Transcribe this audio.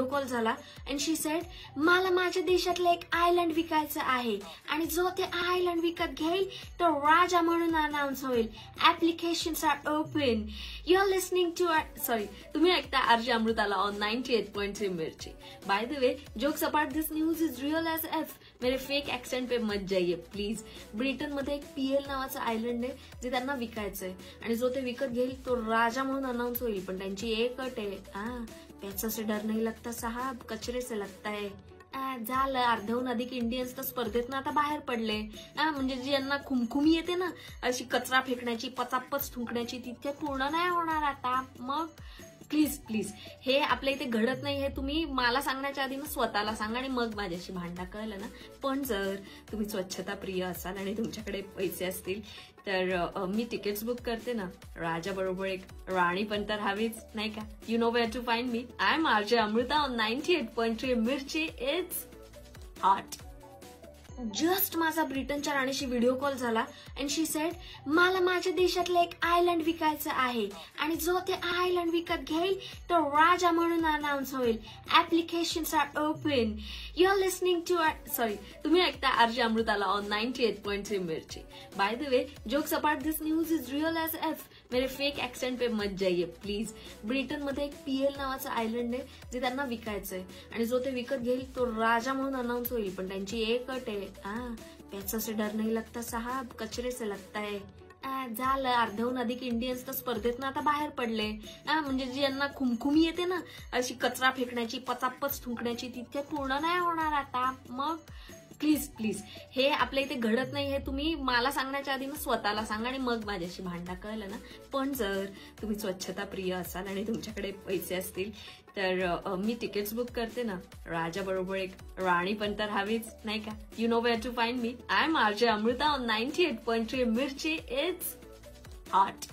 Call झाला and she said मला माझ्या देशातलं एक आयलंड विकायचं आहे आणि जो ते आयलंड विकत घेईल तो राजा म्हणून अनाउन्स होईल. Applications are open. You are listening to तुम्ही ऐकता आरजे अमृताला on 98.3 Mirchi. By the way, jokes apart, this news is real as F. मेरे फेक एक्सेंट पे मत जाइए प्लीज. ब्रिटनमध्ये एक पीएल नावाचं आयलंड आहे जे त्यांना विकायचंय आणि जो ते विकत घेईल तो राजा म्हणून अनाउन्स होईल. पण त्यांची एक अट आहे, पैसा से डर नहीं लगता साहब, कचरे से लगता है. झालं, अर्ध्याहून अधिक इंडियन्स तर स्पर्धेतनं आता बाहेर पडले. म्हणजे ज्यांना खुमखुमी येते ना अशी कचरा फेकण्याची, पचापच थुंकण्याची, तिथे पूर्ण नाही होणार आता. मग प्लीज प्लीज, हे आपल्या इथे घडत नाही हे तुम्ही मला सांगण्याच्या आधी ना स्वतःला सांगा आणि मग माझ्याशी भांडा. कळलं ना. पण जर तुम्ही स्वच्छता प्रिय असाल आणि तुमच्याकडे पैसे असतील तर मी तिकीट्स बुक करते ना. राजा बरोबर एक राणी पण तर हवीच, नाही का. You know where to find me. I am RJ Amrita on 98.3 Mirchi. It's hot. Just माझा ब्रिटनच्या राणीशी व्हिडिओ कॉल झाला अँड शी सेड मला माझ्या देशातलं एक आयलंड विकायचं आहे आणि जो ते आयलंड विकत घेईल तो राजा म्हणून अनाउन्स होईल. Applications are open. You are listening to तुम्ही ऐकता आरजे अमृताला on 98.3 Mirchi. By the way, jokes apart, this news is real as F. मेरे फेक एक्सेंट पे मत जाइए प्लीज. ब्रिटनमध्ये एक पीएल नावाचं आयलंड आहे जे त्यांना विकायचंय आणि जो ते विकत घेईल तो राजा म्हणून अनाउन्स होईल. पण त्यांची एक अट आहे, पैसा से डर नहीं लगता साहब, कचरे से लगता है. झालं, अर्ध्याहून अधिक इंडियन्स तर स्पर्धेतनं आता बाहेर पडले. म्हणजे ज्यांना खुमखुमी येते ना अशी कचरा फेकण्याची, पचापच थुंकण्याची, तिथे पूर्ण नाही होणार आता. मग प्लीज प्लीज, हे आपल्या इथे घडत नाही हे तुम्ही मला सांगण्याच्या आधी ना स्वतःला सांगा आणि मग माझ्याशी भांडा. कळलं ना. पण जर तुम्ही स्वच्छता प्रिय असाल आणि तुमच्याकडे पैसे असतील तर मी तिकीट्स बुक करते ना. राजा बरोबर एक राणी पण तर हवीच, नाही का. You know where to find me. I am RJ Amrita on 98.3 Mirchi. It's hot.